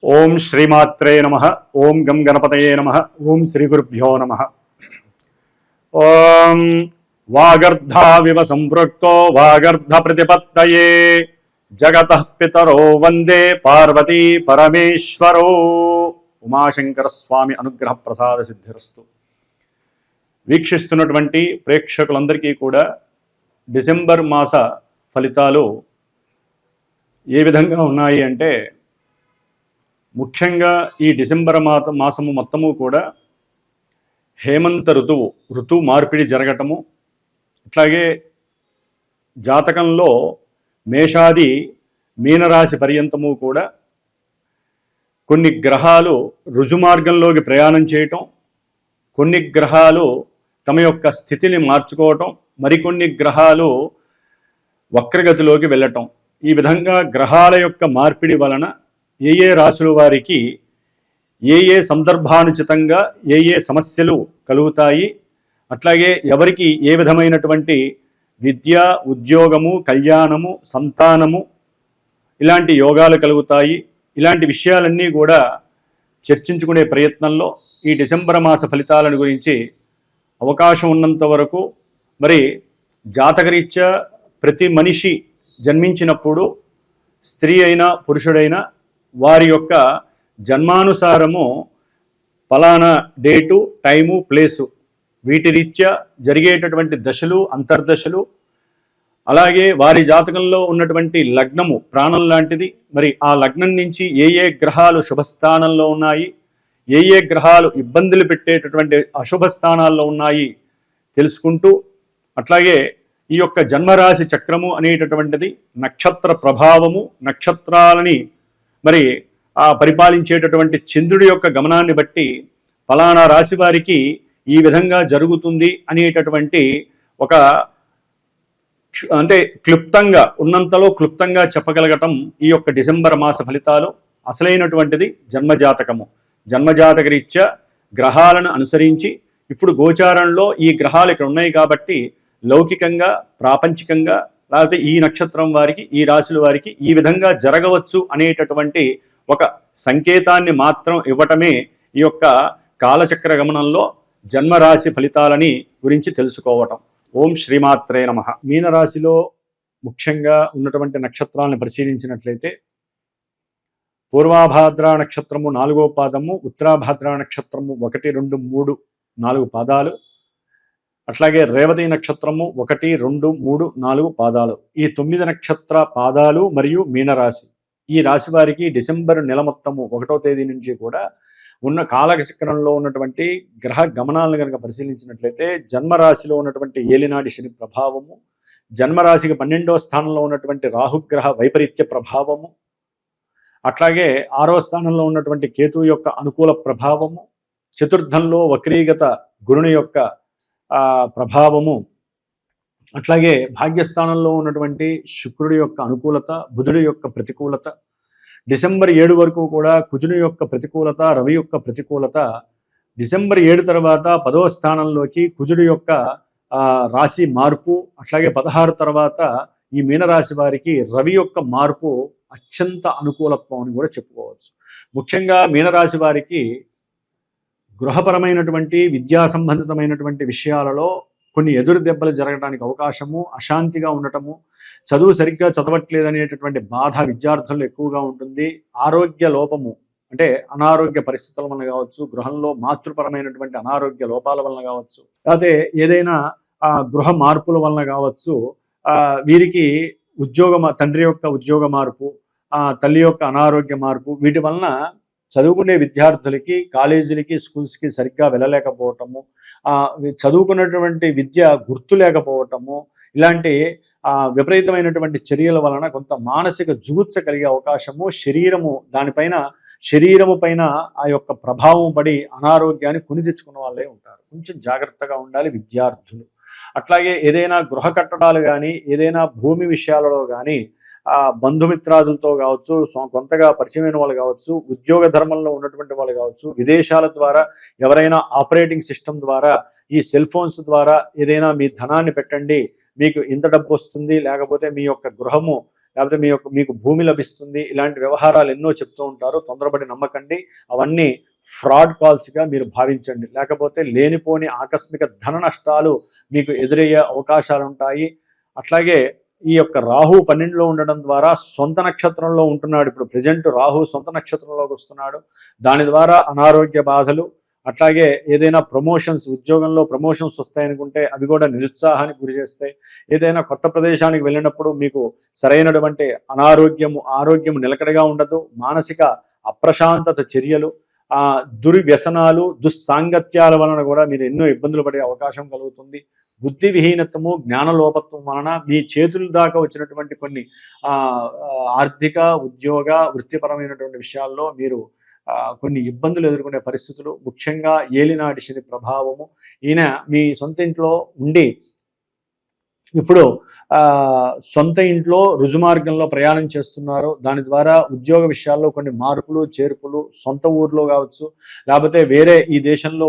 ఓం శ్రీమాత్రే నమః. ఓం గం గణపతయే నమః. ఓం శ్రీ గురుభ్యో నమః. ఓం వాగర్ధావివ సంపృక్తో వాగర్ధ ప్రతిపత్తయే జగతః పితరో వందే పార్వతీ పరమేశ్వరో. ఉమాశంకర స్వామి అనుగ్రహ ప్రసాద సిద్ధిరస్తు. వీక్షిస్తున్నటువంటి ప్రేక్షకులందరికీ కూడా డిసెంబర్ మాస ఫలితాలు ఏ విధంగా ఉన్నాయి అంటే, ముఖ్యంగా ఈ డిసెంబర్ మాసము మొత్తము కూడా హేమంత ఋతువు మార్పిడి జరగటము, అట్లాగే జాతకంలో మేషాది మీనరాశి పర్యంతము కూడా కొన్ని గ్రహాలు రుజుమార్గంలోకి ప్రయాణం చేయటం, కొన్ని గ్రహాలు తమ యొక్క స్థితిని మార్చుకోవటం, మరికొన్ని గ్రహాలు వక్రగతిలోకి వెళ్ళటం. ఈ విధంగా గ్రహాల యొక్క మార్పిడి వలన ఏ ఏ రాశుల వారికి ఏ ఏ సందర్భానుచితంగా ఏ ఏ సమస్యలు కలుగుతాయి, అట్లాగే ఎవరికి ఏ విధమైనటువంటి విద్య, ఉద్యోగము, కళ్యాణము, సంతానము ఇలాంటి యోగాలు కలుగుతాయి, ఇలాంటి విషయాలన్నీ కూడా చర్చించుకునే ప్రయత్నంలో ఈ డిసెంబర్ మాస ఫలితాలను గురించి అవకాశం ఉన్నంత వరకు మరి జాతకరీత్యా ప్రతి మనిషి జన్మించినప్పుడు స్త్రీ అయినా పురుషుడైనా వారి యొక్క జన్మానుసారము ఫలానా డేటు, టైము, ప్లేసు వీటి రీత్యా జరిగేటటువంటి దశలు, అంతర్దశలు, అలాగే వారి జాతకంలో ఉన్నటువంటి లగ్నము ప్రాణం లాంటిది. మరి ఆ లగ్నం నుంచి ఏ ఏ గ్రహాలు శుభస్థానంలో ఉన్నాయి, ఏ ఏ గ్రహాలు ఇబ్బందులు పెట్టేటటువంటి అశుభ స్థానాల్లో ఉన్నాయి తెలుసుకుంటూ, అట్లాగే ఈ యొక్క జన్మరాశి చక్రము అనేటటువంటిది నక్షత్ర ప్రభావము, నక్షత్రాలని మరి ఆ పరిపాలించేటటువంటి చంద్రుడి యొక్క గమనాన్ని బట్టి ఫలానా రాశి వారికి ఈ విధంగా జరుగుతుంది అనేటటువంటి ఒక అంటే క్లుప్తంగా ఉన్నంతలో క్లుప్తంగా చెప్పగలగటం ఈ యొక్క డిసెంబర్ మాస ఫలితాలు. అసలైనటువంటిది జన్మజాతకము. జన్మజాతక రీత్యా గ్రహాలను అనుసరించి ఇప్పుడు గోచారంలో ఈ గ్రహాలు ఇక్కడ ఉన్నాయి కాబట్టి లౌకికంగా, ప్రాపంచికంగా, లేకపోతే ఈ నక్షత్రం వారికి, ఈ రాశుల వారికి ఈ విధంగా జరగవచ్చు అనేటటువంటి ఒక సంకేతాన్ని మాత్రం ఇవ్వటమే ఈ యొక్క కాలచక్ర గమనంలో జన్మరాశి ఫలితాలని గురించి తెలుసుకోవటం. ఓం శ్రీమాత్రే నమః. మీనరాశిలో ముఖ్యంగా ఉన్నటువంటి నక్షత్రాలను పరిశీలించినట్లయితే పూర్వాభాద్ర నక్షత్రము 4వ పాదము, ఉత్తరాభాద్ర నక్షత్రము 1, 2, 3, 4 పాదాలు, అట్లాగే రేవతి నక్షత్రము 1, 2, 3, 4 పాదాలు. ఈ 9 నక్షత్ర పాదాలు మరియు మీనరాశి. ఈ రాశి వారికి డిసెంబర్ నెల మొత్తము 1వ తేదీ నుంచి కూడా ఉన్న కాలచక్రంలో ఉన్నటువంటి గ్రహ గమనాలను కనుక పరిశీలించినట్లయితే జన్మరాశిలో ఉన్నటువంటి ఏలినాడి శని ప్రభావము, జన్మరాశికి 12వ స్థానంలో ఉన్నటువంటి రాహుగ్రహ వైపరీత్య ప్రభావము, అట్లాగే 6వ స్థానంలో ఉన్నటువంటి కేతు యొక్క అనుకూల ప్రభావము, చతుర్థంలో వక్రీగత గురుని యొక్క ప్రభావము, అట్లాగే భాగ్యస్థానంలో ఉన్నటువంటి శుక్రుడి యొక్క అనుకూలత, బుధుడి యొక్క ప్రతికూలత, డిసెంబర్ 7 వరకు కూడా కుజుని యొక్క ప్రతికూలత, రవి యొక్క ప్రతికూలత, డిసెంబర్ 7 తర్వాత 10వ స్థానంలోకి కుజుడి యొక్క రాశి మార్పు, అట్లాగే 16 తర్వాత ఈ మీనరాశి వారికి రవి యొక్క మార్పు అత్యంత అనుకూలత్వం అని కూడా చెప్పుకోవచ్చు. ముఖ్యంగా మీనరాశి వారికి గృహపరమైనటువంటి విద్యా సంబంధితమైనటువంటి విషయాలలో కొన్ని ఎదురు దెబ్బలు జరగడానికి అవకాశము, అశాంతిగా ఉండటము, చదువు సరిగ్గా చదవట్లేదనేటటువంటి బాధ విద్యార్థులు ఎక్కువగా ఉంటుంది. ఆరోగ్య లోపము అంటే అనారోగ్య పరిస్థితుల వలన కావచ్చు, గృహంలో మాతృపరమైనటువంటి అనారోగ్య లోపాల వలన కావచ్చు, లేకపోతే ఏదైనా గృహ మార్పుల వలన కావచ్చు, వీరికి తండ్రి యొక్క ఉద్యోగ మార్పు, తల్లి యొక్క అనారోగ్య మార్పు, వీటి వలన చదువుకునే విద్యార్థులకి కాలేజీలకి, స్కూల్స్కి సరిగ్గా వెళ్ళలేకపోవటము, చదువుకున్నటువంటి విద్య గుర్తు లేకపోవటము, ఇలాంటి విపరీతమైనటువంటి చర్యల వలన కొంత మానసిక జుగుత్స కలిగే అవకాశము, శరీరము పైన ఆ యొక్క ప్రభావం పడి అనారోగ్యాన్ని కొని తెచ్చుకున్న వాళ్ళే ఉంటారు. కొంచెం జాగ్రత్తగా ఉండాలి విద్యార్థులు. అట్లాగే ఏదైనా గృహ కట్టడాలు కానీ, ఏదైనా భూమి విషయాలలో కానీ బంధుమిత్రాదులతో కావచ్చు, కొంతగా పరిచయమైన వాళ్ళు కావచ్చు, ఉద్యోగ ధర్మంలో ఉన్నటువంటి వాళ్ళు కావచ్చు, విదేశాల ద్వారా ఎవరైనా ఆపరేటింగ్ సిస్టమ్ ద్వారా, ఈ సెల్ ఫోన్స్ ద్వారా ఏదైనా మీ ధనాన్ని పెట్టండి, మీకు ఇంత డబ్బు వస్తుంది, లేకపోతే మీ యొక్క గృహము లేకపోతే మీకు భూమి లభిస్తుంది, ఇలాంటి వ్యవహారాలు ఎన్నో చెప్తూ ఉంటారు. తొందరపడి నమ్మకండి, అవన్నీ ఫ్రాడ్ కాల్స్గా మీరు భావించండి. లేకపోతే లేనిపోని ఆకస్మిక ధన నష్టాలు మీకు ఎదురయ్యే అవకాశాలు ఉంటాయి. అట్లాగే ఈ యొక్క రాహు 12లో ఉండడం ద్వారా సొంత నక్షత్రంలో ఉంటున్నాడు. ఇప్పుడు ప్రజెంట్ రాహు సొంత నక్షత్రంలోకి వస్తున్నాడు. దాని ద్వారా అనారోగ్య బాధలు, అట్లాగే ఏదైనా ప్రమోషన్స్, ఉద్యోగంలో ప్రమోషన్స్ వస్తాయనుకుంటే అవి కూడా నిరుత్సాహానికి గురి చేస్తాయి. ఏదైనా కొత్త ప్రదేశానికి వెళ్ళినప్పుడు మీకు సరైనటువంటి ఆరోగ్యము నిలకడగా ఉండదు. మానసిక అప్రశాంతత చర్యలు, దుర్వ్యసనాలు, దుస్సాంగత్యాల వలన కూడా మీరు ఎన్నో ఇబ్బందులు పడే అవకాశం కలుగుతుంది. బుద్ధి విహీనత్వము, జ్ఞానలోపత్వం వలన మీ చేతుల దాకా వచ్చినటువంటి కొన్ని ఆర్థిక, ఉద్యోగ, వృత్తిపరమైనటువంటి విషయాల్లో మీరు కొన్ని ఇబ్బందులు ఎదుర్కొనే పరిస్థితులు, ముఖ్యంగా ఏలినాటి శని ప్రభావము. ఈయన మీ సొంత ఇంట్లో ఉండి ఇప్పుడు సొంత ఇంట్లో రుజుమార్గంలో ప్రయాణం చేస్తున్నారు. దాని ద్వారా ఉద్యోగ విషయాల్లో కొన్ని మార్పులు చేర్పులు, సొంత ఊర్లో కావచ్చు, లేకపోతే వేరే ఈ దేశంలో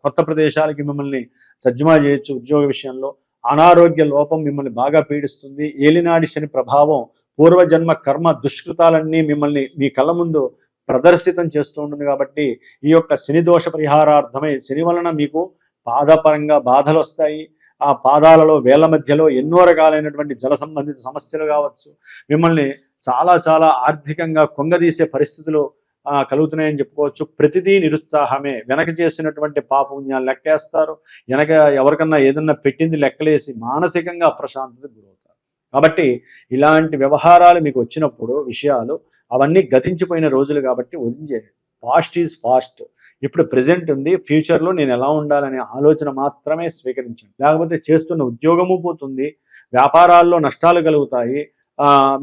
కొత్త ప్రదేశాలకి మిమ్మల్ని తర్జుమా చేయొచ్చు. ఉద్యోగ విషయంలో అనారోగ్య లోపం మిమ్మల్ని బాగా పీడిస్తుంది. ఏలినాడి శని ప్రభావం పూర్వజన్మ కర్మ దుష్కృతాలన్నీ మిమ్మల్ని మీ కళ్ళ ముందు ప్రదర్శితం చేస్తూ ఉంటుంది. కాబట్టి ఈ యొక్క శని దోష పరిహారార్థమై శని వలన మీకు పాదపరంగా బాధలు వస్తాయి. ఆ పాదాలలో వేళ్ల మధ్యలో ఎన్నో రకాలైనటువంటి జల సంబంధిత సమస్యలు కావచ్చు, మిమ్మల్ని చాలా చాలా ఆర్థికంగా కొంగదీసే పరిస్థితులు కలుగుతున్నాయని చెప్పుకోవచ్చు. ప్రతిదీ నిరుత్సాహమే. వెనక చేసినటువంటి పాపపుణ్యాలు లెక్కేస్తారు, వెనక ఎవరికన్నా ఏదన్నా పెట్టింది లెక్కలేసి మానసికంగా అప్రశాంతతకు గురవుతారు. కాబట్టి ఇలాంటి వ్యవహారాలు మీకు వచ్చినప్పుడు విషయాలు అవన్నీ గతించిపోయిన రోజులు కాబట్టి వదిలించేయండి. Past is past. ఇప్పుడు ప్రజెంట్ ఉంది, ఫ్యూచర్లో నేను ఎలా ఉండాలనే ఆలోచన మాత్రమే స్వీకరించండి. లేకపోతే చేస్తున్న ఉద్యోగము పోతుంది, వ్యాపారాల్లో నష్టాలు కలుగుతాయి,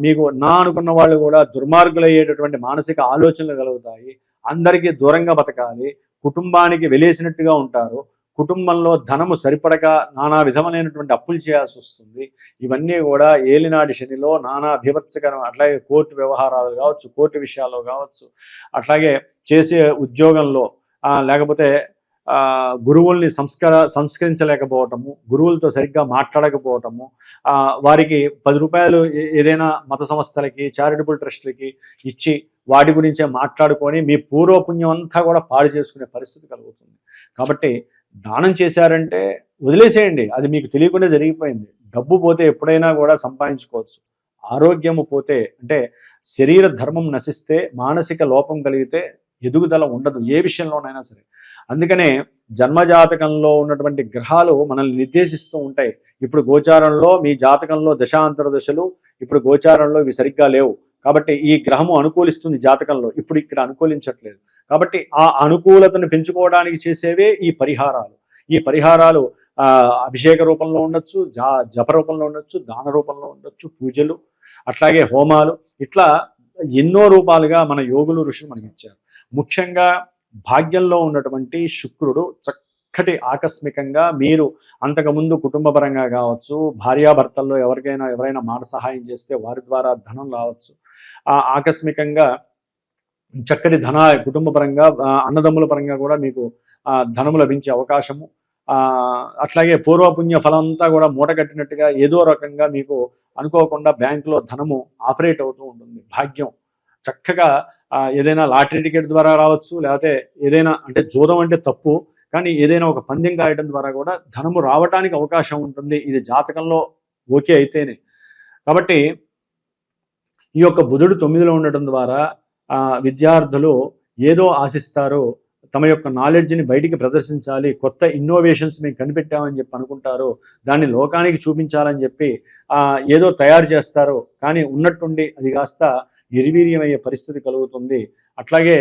మీకు అనుకున్న వాళ్ళు కూడా దుర్మార్గులయ్యేటటువంటి మానసిక ఆలోచనలు కలుగుతాయి. అందరికీ దూరంగా బతకాలి, కుటుంబానికి వెలేసినట్టుగా ఉంటారు, కుటుంబంలో ధనము సరిపడక నానా విధమైనటువంటి అప్పులు చేయాల్సి వస్తుంది. ఇవన్నీ కూడా ఏలినాటి శనిలో నానా బీభత్సకరం. అట్లాగే కోర్టు వ్యవహారాలు కావచ్చు, కోర్టు విషయాల్లో కావచ్చు, అట్లాగే చేసే ఉద్యోగంలో లేకపోతే గురువుల్ని సంస్కరించలేకపోవటము, గురువులతో సరిగ్గా మాట్లాడకపోవటము, వారికి 10 రూపాయలు ఏదైనా మత సంస్థలకి, చారిటబుల్ ట్రస్టులకి ఇచ్చి వాటి గురించే మాట్లాడుకొని మీ పూర్వపుణ్యం అంతా కూడా పాడు చేసుకునే పరిస్థితి కలుగుతుంది. కాబట్టి దానం చేశారంటే వదిలేసేయండి, అది మీకు తెలియకుండా జరిగిపోయింది. డబ్బు పోతే ఎప్పుడైనా కూడా సంపాదించుకోవచ్చు. ఆరోగ్యము పోతే, అంటే శరీర ధర్మం నశిస్తే, మానసిక లోపం కలిగితే ఎదుగుదల ఉండదు ఏ విషయంలోనైనా సరే. అందుకనే జన్మజాతకంలో ఉన్నటువంటి గ్రహాలు మనల్ని నిర్దేశిస్తూ ఉంటాయి. ఇప్పుడు గోచారంలో మీ జాతకంలో దశాంతర దశలు ఇప్పుడు గోచారంలో ఇవి సరిగ్గా లేవు, కాబట్టి ఈ గ్రహము అనుకూలిస్తుంది జాతకంలో, ఇప్పుడు ఇక్కడ అనుకూలించట్లేదు. కాబట్టి ఆ అనుకూలతను పెంచుకోవడానికి చేసేవే ఈ పరిహారాలు. ఈ పరిహారాలు అభిషేక రూపంలో ఉండొచ్చు, జప రూపంలో ఉండొచ్చు, దాన రూపంలో ఉండొచ్చు, పూజలు, అట్లాగే హోమాలు, ఇట్లా ఎన్నో రూపాలుగా మన యోగులు ఋషులు మనకి ఇచ్చారు. ముఖ్యంగా భాగ్యంలో ఉన్నటువంటి శుక్రుడు చక్కటి ఆకస్మికంగా మీరు అంతకుముందు కుటుంబపరంగా కావచ్చు, భార్యాభర్తల్లో ఎవరైనా మాట సహాయం చేస్తే వారి ద్వారా ధనం రావచ్చు, ఆకస్మికంగా చక్కటి కుటుంబపరంగా అన్నదమ్ముల పరంగా కూడా మీకు ధనము లభించే అవకాశము, అట్లాగే పూర్వపుణ్య ఫలం అంతా కూడా మూట కట్టినట్టుగా ఏదో రకంగా మీకు అనుకోకుండా బ్యాంకులో ధనము ఆపరేట్ అవుతూ ఉంటుంది. భాగ్యం చక్కగా ఏదైనా లాటరీ టికెట్ ద్వారా రావచ్చు, లేకపోతే ఏదైనా, అంటే జూదం అంటే తప్పు, కానీ ఏదైనా ఒక పందెం కాయడం ద్వారా కూడా ధనము రావడానికి అవకాశం ఉంటుంది. ఇది జాతకంలో ఓకే అయితేనే. కాబట్టి ఈ యొక్క బుధుడు 9లో ఉండటం ద్వారా విద్యార్థులు ఏదో ఆశిస్తారు, తమ యొక్క నాలెడ్జ్ని బయటికి ప్రదర్శించాలి, కొత్త ఇన్నోవేషన్స్ మేము కనిపెట్టామని చెప్పి అనుకుంటారు, దాన్ని లోకానికి చూపించాలని చెప్పి ఏదో తయారు చేస్తారు, కానీ ఉన్నట్టుండి అది కాస్త నిర్వీర్యమయ్యే పరిస్థితి కలుగుతుంది. అట్లాగే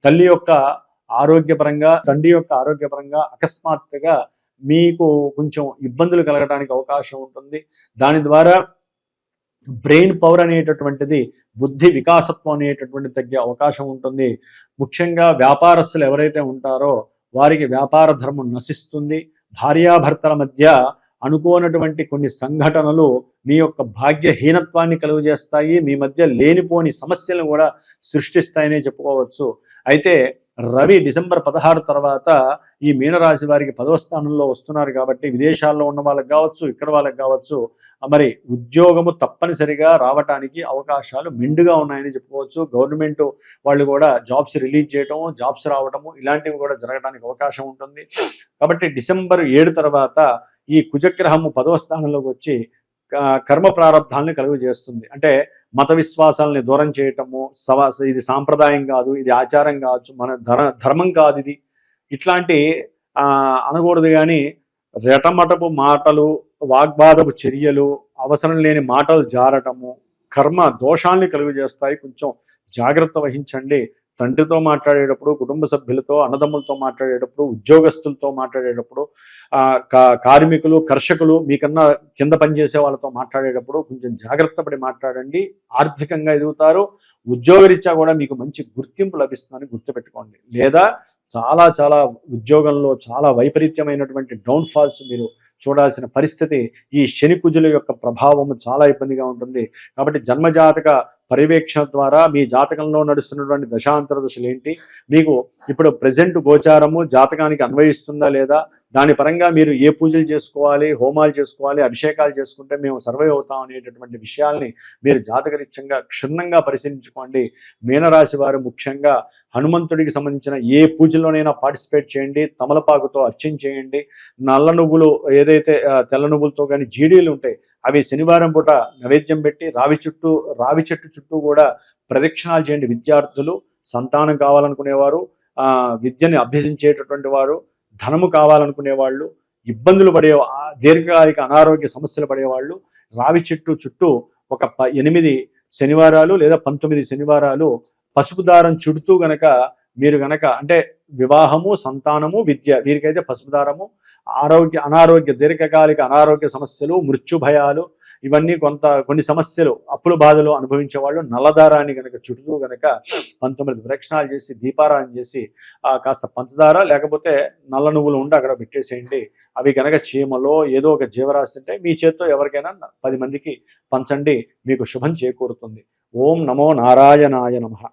తల్లి యొక్క ఆరోగ్యపరంగా, తండ్రి యొక్క ఆరోగ్యపరంగా అకస్మాత్తుగా మీకు కొంచెం ఇబ్బందులు కలగడానికి అవకాశం ఉంటుంది. దాని ద్వారా బ్రెయిన్ పవర్ అనేటటువంటిది, బుద్ధి వికాసత్వం అనేటటువంటిది తగ్గే అవకాశం ఉంటుంది. ముఖ్యంగా వ్యాపారస్తులు ఎవరైతే ఉంటారో వారికి వ్యాపార ధర్మం నశిస్తుంది. భార్యాభర్తల మధ్య అనుకోనటువంటి కొన్ని సంఘటనలు మీ యొక్క భాగ్యహీనత్వాన్ని కలుగజేస్తాయి, మీ మధ్య లేనిపోని సమస్యలను కూడా సృష్టిస్తాయనే చెప్పుకోవచ్చు. అయితే రవి డిసెంబర్ 16 తర్వాత ఈ మీనరాశి వారికి 10వ స్థానంలో వస్తున్నారు కాబట్టి విదేశాల్లో ఉన్న వాళ్ళకి కావచ్చు, ఇక్కడ వాళ్ళకి కావచ్చు, మరి ఉద్యోగము తప్పనిసరిగా రావటానికి అవకాశాలు మెండుగా ఉన్నాయని చెప్పుకోవచ్చు. గవర్నమెంట్ వాళ్ళు కూడా జాబ్స్ రిలీజ్ చేయటము, జాబ్స్ రావటము ఇలాంటివి కూడా జరగడానికి అవకాశం ఉంటుంది. కాబట్టి డిసెంబర్ 7 తర్వాత ఈ కుజగ్రహము 10వ స్థానంలోకి వచ్చి కర్మ ప్రారంధాలను కలుగు చేస్తుంది. అంటే మత విశ్వాసాలని దూరం చేయటము, ఇది సాంప్రదాయం కాదు, ఇది ఆచారం కావచ్చు, మన ధర్మం కాదు ఇది, ఇట్లాంటి అనకూడదు. కానీ రెటమటపు మాటలు, వాగ్వాదపు చర్యలు, అవసరం లేని మాటలు జారటము కర్మ దోషాల్ని కలుగు చేస్తాయి. కొంచెం జాగ్రత్త వహించండి. తండ్రితో మాట్లాడేటప్పుడు, కుటుంబ సభ్యులతో, అన్నదమ్ములతో మాట్లాడేటప్పుడు, ఉద్యోగస్తులతో మాట్లాడేటప్పుడు, కార్మికులు, కర్షకులు, మీకన్నా కింద పనిచేసే వాళ్ళతో మాట్లాడేటప్పుడు కొంచెం జాగ్రత్త పడి మాట్లాడండి. ఆర్థికంగా ఎదుగుతారు. ఉద్యోగరీత్యా కూడా మీకు మంచి గుర్తింపు లభిస్తుందని గుర్తుపెట్టుకోండి. లేదా చాలా చాలా ఉద్యోగంలో చాలా వైపరీత్యమైనటువంటి డౌన్ఫాల్స్ మీరు చూడాల్సిన పరిస్థితి, ఈ శని కుజుల యొక్క ప్రభావము చాలా ఇబ్బందిగా ఉంటుంది. కాబట్టి జన్మజాతక పర్యవేక్షణ ద్వారా మీ జాతకంలో నడుస్తున్నటువంటి దశాంతర దశలు ఏంటి, మీకు ఇప్పుడు ప్రజెంట్ గోచారము జాతకానికి అన్వయిస్తుందా లేదా, దాని పరంగా మీరు ఏ పూజలు చేసుకోవాలి, హోమాలు చేసుకోవాలి, అభిషేకాలు చేసుకుంటే మేము సర్వైవ్ అవుతాం అనేటటువంటి విషయాల్ని మీరు జాతకరీత్యంగా క్షుణ్ణంగా పరిశీలించుకోండి. మీనరాశి వారు ముఖ్యంగా హనుమంతుడికి సంబంధించిన ఏ పూజలోనైనా పార్టిసిపేట్ చేయండి. తమలపాకుతో అర్చన చేయండి. నల్ల నువ్వులు ఏదైతే తెల్ల నువ్వులతో కానీ జీడీలు ఉంటాయి, అవి శనివారం పూట నైవేద్యం పెట్టి రావి చెట్టు చుట్టూ కూడా ప్రదక్షిణాలు చేయండి. విద్యార్థులు, సంతానం కావాలనుకునేవారు, విద్యని అభ్యసించేటటువంటి వారు, ధనము కావాలనుకునేవాళ్ళు, ఇబ్బందులు పడే దీర్ఘకాలిక అనారోగ్య సమస్యలు పడేవాళ్ళు రావి చెట్టు చుట్టూ ఒక 8 శనివారాలు లేదా 19 శనివారాలు పసుపు దారం చుడుతూ గనక మీరు గనక, అంటే వివాహము, సంతానము, విద్య, వీరికైతే పసుపు దారము, అనారోగ్య దీర్ఘకాలిక అనారోగ్య సమస్యలు, మృత్యు భయాలు, ఇవన్నీ కొన్ని సమస్యలు, అప్పుల బాధలు అనుభవించే వాళ్ళు నల్లదారాన్ని గనక చుడుతూ గనక 19 ప్రదక్షిణాలు చేసి దీపారాయణ చేసి కాస్త పంచదార లేకపోతే నల్ల నువ్వులు ఉండి అక్కడ పెట్టేసేయండి. అవి గనక చీమలో ఏదో ఒక జీవరాశి ఉంటే మీ చేత్తో ఎవరికైనా 10 మందికి పంచండి, మీకు శుభం చేకూరుతుంది. ఓం నమో నారాయణాయ నమః.